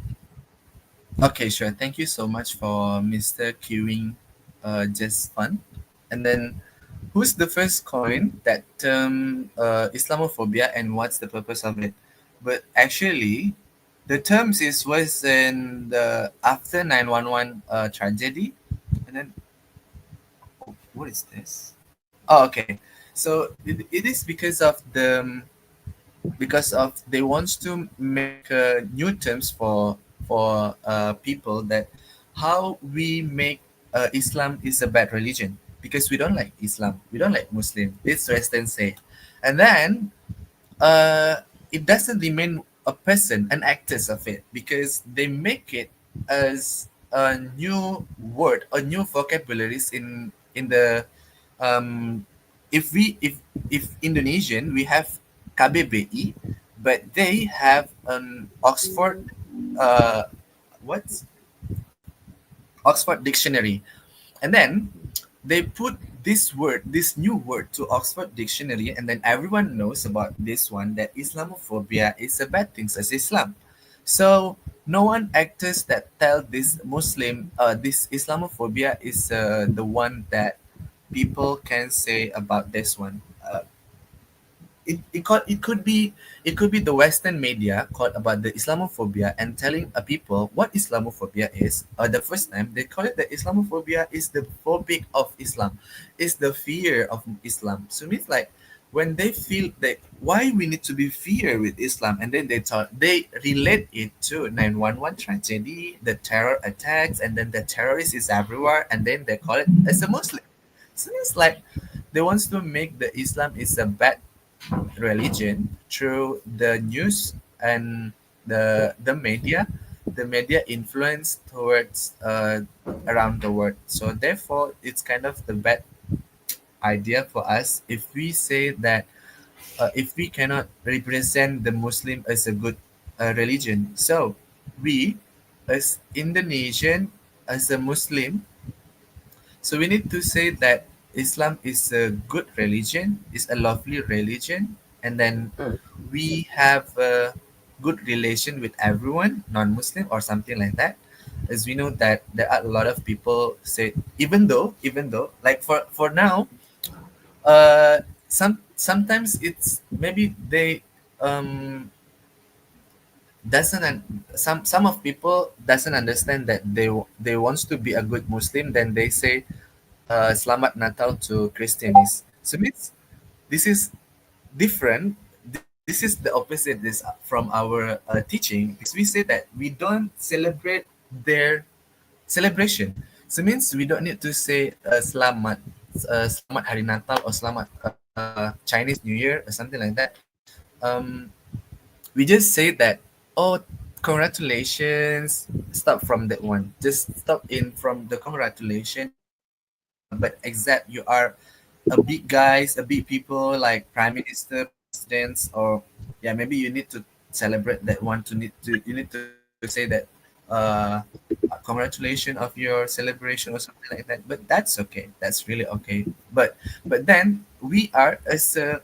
S3: Okay, sure. Thank you so much for Mr. Queuing just fun. And then, who's the first coin that term Islamophobia and what's the purpose of it? But actually, the terms is was in the after 911 tragedy. And then, oh, what is this? Oh, okay. So it is because of they wants to make new terms for people that how we make Islam is a bad religion because we don't like Islam, we don't like Muslim. This Western say, and then uh, it doesn't remain a person, an actors of it because they make it as a new word, a new vocabularies in the um, if Indonesian we have KBBI, but they have an Oxford uh, what's Oxford dictionary, and then they put this new word to Oxford dictionary, and then everyone knows about this one that Islamophobia is a bad thing as Islam. So no one actors that tell this Muslim, this Islamophobia is the one that people can say about this one. It could be the Western media called about the Islamophobia and telling a people what Islamophobia is. The first time they call it the Islamophobia is the phobic of Islam, is the fear of Islam. So it means like when they feel that why we need to be fear with Islam, and then they relate it to 911 tragedy, the terror attacks, and then the terrorist is everywhere, and then they call it as a Muslim. So it's like they wants to make the Islam is a bad religion through the news and the media influence towards around the world. So therefore it's kind of the bad idea for us if we say that if we cannot represent the Muslim as a good religion. So we as Indonesian, as a Muslim, so we need to say that Islam is a good religion, is a lovely religion, and then
S1: Mm.
S3: we have a good relation with everyone, non-Muslim or something like that. As we know that there are a lot of people say, even though, like for now, sometimes it's maybe they um doesn't some of people doesn't understand that they wants to be a good Muslim, then they say Selamat Natal to Christians. So means this is different. This is the opposite this from our teaching because we say that we don't celebrate their celebration. So means we don't need to say Selamat Hari Natal or Selamat Chinese New Year or something like that. We just say that, oh, congratulations. Stop from that one. Just stop in from the congratulation. But except you are a big guys, a big people like prime minister, presidents, or yeah, maybe you need to celebrate that one. You need to say that uh, congratulations of your celebration or something like that. But that's okay. That's really okay. But then we are as a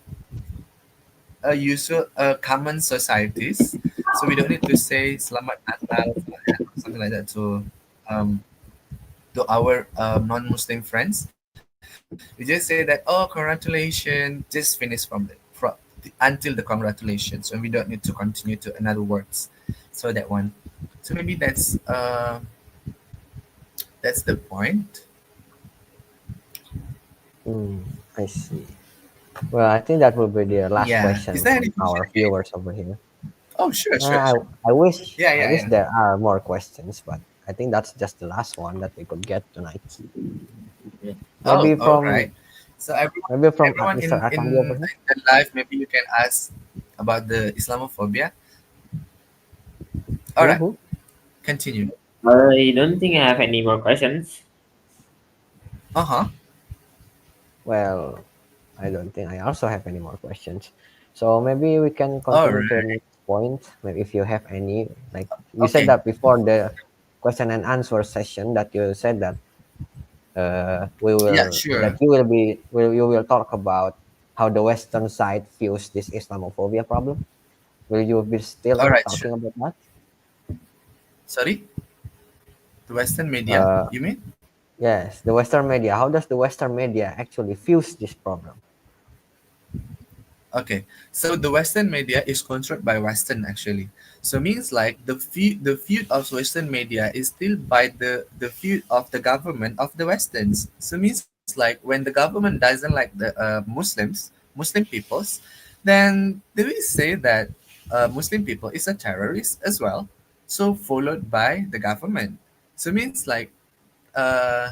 S3: usual common societies, so we don't need to say Selamat Natal something like that um to our non-Muslim friends. We just say that, oh, congratulations, just finish until the congratulations, and we don't need to continue to another words. So that one. So maybe that's the point.
S1: Mm, I see. Well, I think that will be the last
S3: Yeah. Is
S1: question
S3: there any
S1: from
S3: question
S1: our
S3: again?
S1: viewers over here.
S3: Oh, sure,
S1: Uh,
S3: sure,
S1: I,
S3: sure. Yeah,
S1: I
S3: yeah,
S1: wish
S3: yeah.
S1: there are more questions, but I think that's just the last one that we could get tonight.
S2: Yeah.
S3: Oh,
S1: Maybe
S3: all right.
S1: from
S3: So everyone,
S1: maybe from
S3: everyone
S1: Mr. Arkandi over here.
S3: in the live, maybe you can ask about the Islamophobia. All right,
S1: Who?
S3: continue.
S2: I don't think I have any more questions.
S3: Uh huh.
S1: Well, I don't think I also have any more questions. So maybe we can
S3: All
S1: continue to the
S3: right.
S1: next point. Maybe if you have any, like you said
S3: Okay.
S1: that before the question and answer session, that you said that we
S3: Yeah,
S1: will that
S3: sure.
S1: you will talk about how the Western side views this Islamophobia problem. Will you be
S3: All
S1: still
S3: right, sure.
S1: talking about that?
S3: Sorry, the Western media.
S1: Uh,
S3: You mean?
S1: yes, the Western media. How does the Western media actually views this problem?
S3: Okay, so the Western media is controlled by Western actually. So means like the feud of Western media is still by the feud of the government of the Westerns. So means like when the government doesn't like the Muslim peoples, then they will say that Muslim people is a terrorist as well. So followed by the government. So means like uh,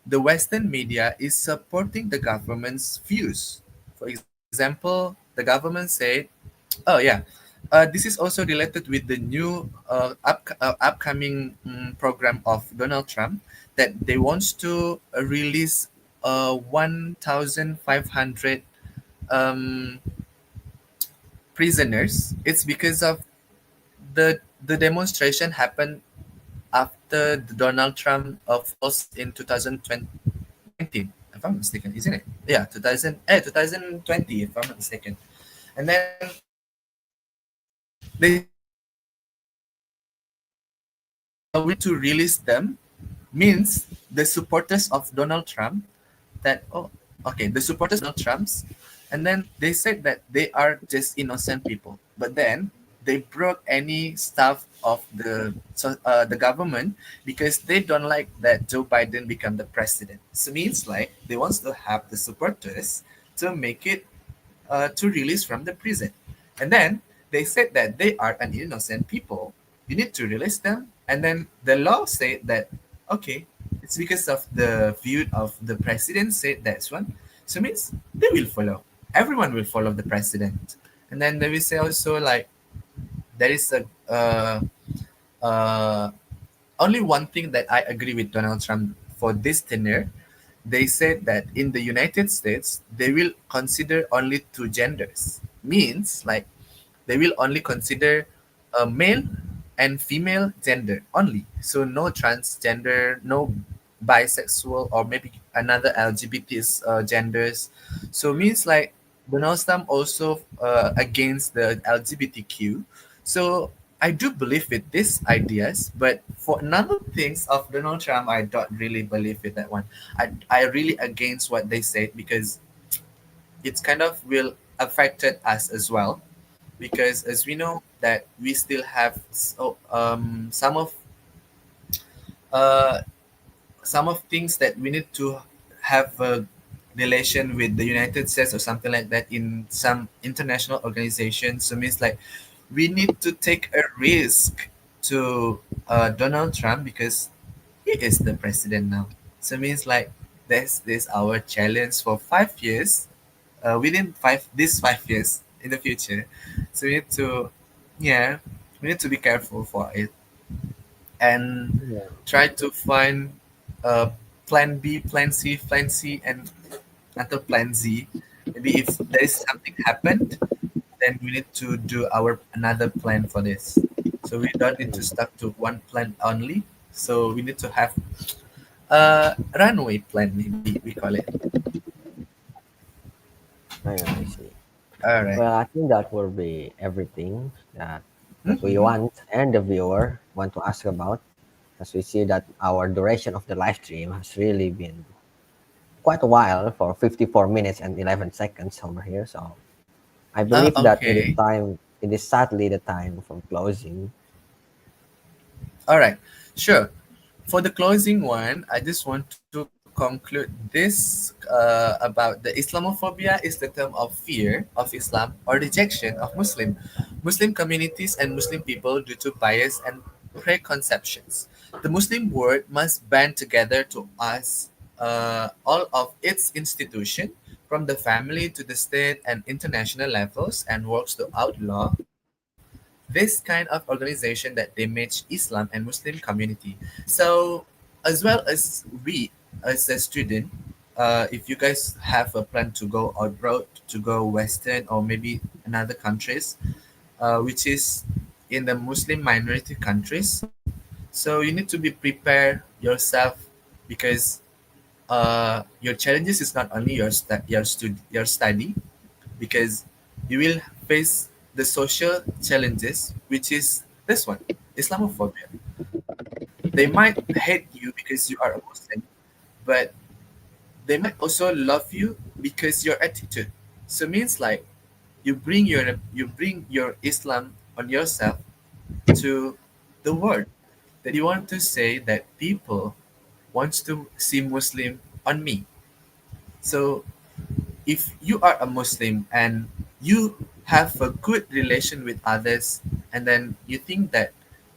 S3: the Western media is supporting the government's views. For example, the government said, "Oh yeah, this is also related with the new upcoming program of Donald Trump that they wants to release 1,500 um, prisoners." It's because of the demonstration happened after the Donald Trump falls in 2019, if I'm mistaken, isn't it? Yeah, 2020, if I'm not mistaken. And then they said that we need to release them means the supporters of Donald Trump that the supporters of Donald Trump's, and then they said that they are just innocent people, but then they broke any stuff of the government because they don't like that Joe Biden become the president. So means like they wants to have the supporters to make it to release from the prison. And then they said that they are an innocent people. You need to release them. And then the law said that, okay, it's because of the view of the president said that's one. So means they will follow. Everyone will follow the president. And then they will say also like there is a uh, only one thing that I agree with Donald Trump for this tenure. They said that in the United States, they will consider only two genders. Means like they will only consider a male and female gender only. So no transgender, no bisexual, or maybe another LGBT genders. So means like Donald Trump also against the LGBTQ. So I do believe with these ideas, but for another things of Donald Trump, I don't really believe with that one. I really against what they said because it's kind of will affected us as well because as we know that we still have uh, some of things that we need to have a relation with the United States or something like that in some international organizations. So means like we need to take a risk to Donald Trump because he is the president now. So means like this our challenge for 5 years. Within 5 years in the future, so we need to yeah we need to be careful for it and
S1: Yeah.
S3: try to find plan B, plan C, plan C, and until plan Z. Maybe if there is something happened, then we need to do our another plan for this. So we don't need to
S1: Mm.
S3: stuck to one plan only. So we need to have a runway plan. Maybe we call it.
S1: I see.
S3: All right.
S1: Well, I think that will be everything that we
S3: Mm-hmm.
S1: want and the viewer want to ask about, as we see that our duration of the live stream has really been quite a while for 54 minutes and 11 seconds over here. So I believe that
S3: Okay.
S1: it is sadly the time for closing.
S3: All right, sure. For the closing one, I just want to conclude this about the Islamophobia is the term of fear of Islam or rejection of Muslim communities and Muslim people due to bias and preconceptions. The Muslim world must band together to us all of its institution from the family to the state and international levels and works to outlaw this kind of organization that damage Islam and Muslim community. So as well as we as a student, if you guys have a plan to go abroad, to go Western or maybe another countries, which is in the Muslim minority countries. So you need to be prepared yourself because your challenges is not only your study, because you will face the social challenges, which is this one, Islamophobia. They might hate you because you are a Muslim, but they might also love you because your attitude. So means like you bring your Islam on yourself to the world, that you want to say that people wants to see Muslim on me. So if you are a Muslim and you have a good relation with others, and then you think that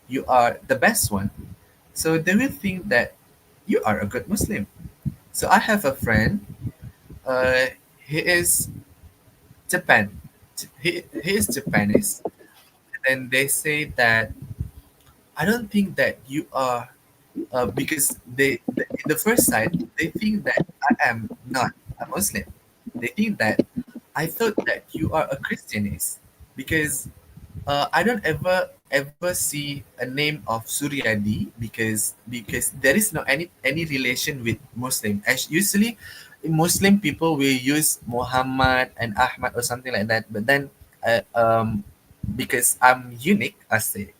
S3: you are the best one, so they will think that you are a good Muslim. So I have a friend. He is Japan. He is Japanese, and they say that I don't think that you are, because in the first sight they think that I am not a Muslim. They think that I thought that you are a Christianist, because I don't ever see a name of Suryadi, because there is no any relation with Muslim. As usually, Muslim people will use Muhammad and Ahmad or something like that. But then, because I'm unique, I say,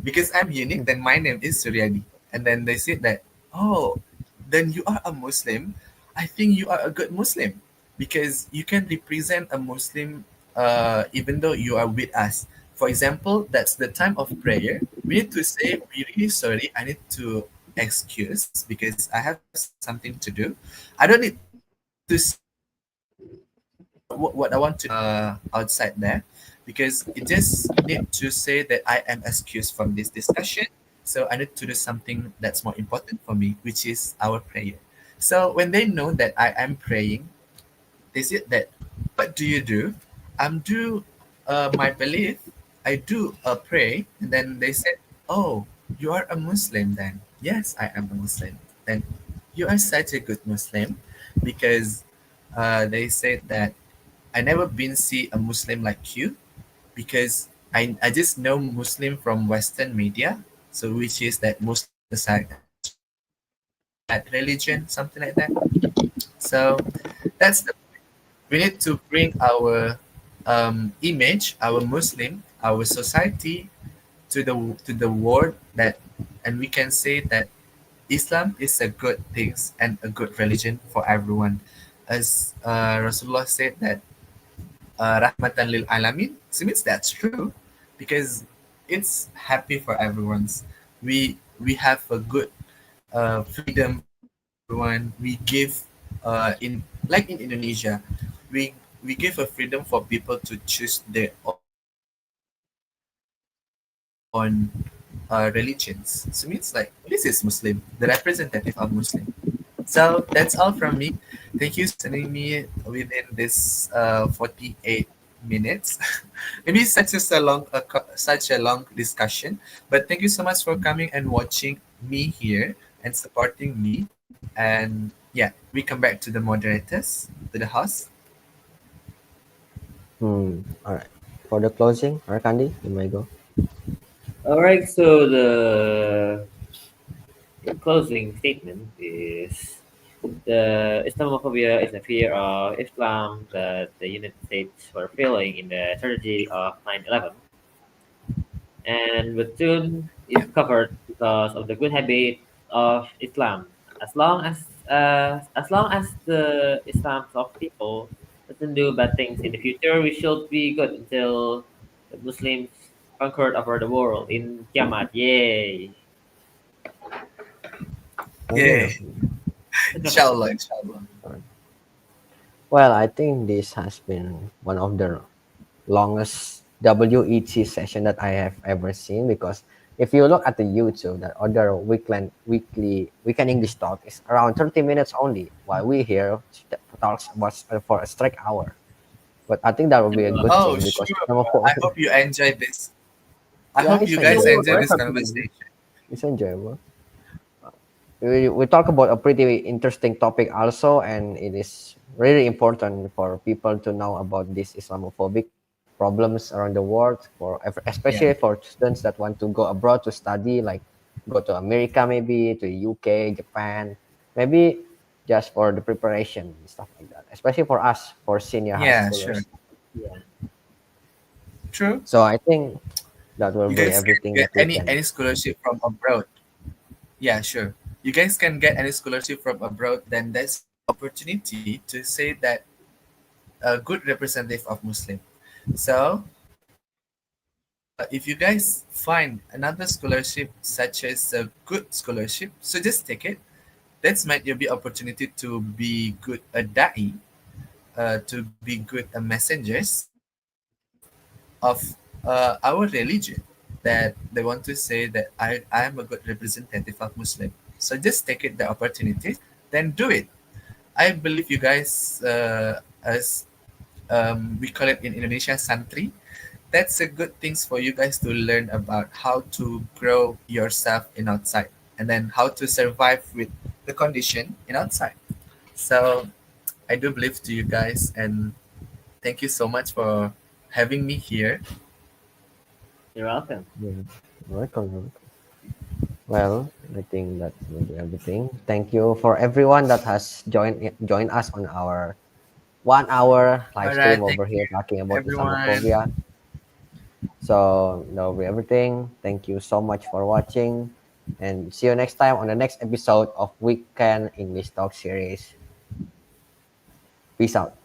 S3: because I'm unique, then my name is Suryadi. And then they said that, oh, then you are a Muslim. I think you are a good Muslim, because you can represent a Muslim, even though you are with us. For example, that's the time of prayer. We need to say, we're really sorry. I need to excuse because I have something to do. I don't need to say what I want to outside there, because it just need to say that I am excused from this discussion. So I need to do something that's more important for me, which is our prayer. So when they know that I am praying, they said that, what do you do? I'm do my belief. I do pray. And then they said, oh, you are a Muslim then? Yes, I am a Muslim. Then you are such a good Muslim, because they said that I never been see a Muslim like you, because I just know Muslim from Western media, so which is that Muslim society, that religion, something like that. So that's the, we need to bring our image, our Muslim, our society to the world, that, and we can say that Islam is a good things and a good religion for everyone, as Rasulullah said that rahmatan lil alamin. So means that's true, because it's happy for everyone's. We have a good freedom for everyone. We give in, like in Indonesia, we give a freedom for people to choose their own religions. So means like this is Muslim, the representative of Muslim. So that's all from me. Thank you so much for listening me within this 48 minutes. Maybe such a long discussion, but thank you so much for coming and watching me here and supporting me. And yeah, we come back to the moderators, to the host.
S1: All right. For the closing, Arkandi, you may go.
S2: All right, so the closing statement is the Islamophobia is a fear of Islam that the United States were feeling in the tragedy of 9/11, and but soon is covered because of the good habit of Islam. As long as the Islam of people doesn't do bad things in the future, we should be good until the Muslims conquered over the world in Kiamat. Yay!
S3: Yeah,
S1: Okay.
S3: inshallah, inshallah.
S1: Well, I think this has been one of the longest WET session that I have ever seen, because if you look at the YouTube, that other weekend English talk is around 30 minutes only, while we here talks about for a straight hour. But I think that would be a good
S3: Oh,
S1: thing, because
S3: sure,
S1: some of
S3: bro. I hope you enjoyed this. I
S1: yeah,
S3: hope
S1: it's
S3: you guys
S1: enjoyable.
S3: enjoy this
S2: Welcome to
S3: conversation.
S1: It's enjoyable. we talk about a pretty interesting topic also, and it is really important for people to know about these Islamophobic problems around the world, for
S3: Yeah.
S1: especially for students that want to go abroad to study, like go to America, maybe to UK, Japan, maybe just for the preparation and stuff like that. Especially for us, for senior high
S3: Yeah, sure.
S1: schoolers.
S2: Yeah.
S3: True.
S1: So I think that will
S3: You
S1: be
S3: guys can
S1: everything
S3: get
S1: that we can.
S3: any scholarship from abroad. Yeah, sure. You guys can get any scholarship from abroad, then that's your opportunity to say that a good representative of Muslim. So if you guys find another scholarship such as a good scholarship, so just take it. That's might be opportunity to be good a da'i, to be good a messengers of our religion. That they want to say that I am a good representative of Muslim. So just take it the opportunities, then do it. I believe you guys, as we call it in Indonesia, santri. That's a good things for you guys to learn about how to grow yourself in outside, and then how to survive with the condition in outside. So I do believe to you guys, and thank you so much for having me here.
S2: You're welcome.
S1: Yeah, welcome. Well, I think that will be everything. Thank you for everyone that has joined us on our 1 hour live
S3: All right,
S1: stream
S3: thank
S1: over here
S3: you,
S1: talking about
S3: everyone.
S1: Islamophobia. So that will be everything. Thank you so much for watching, and see you next time on the next episode of Weekend English Talk series. Peace out.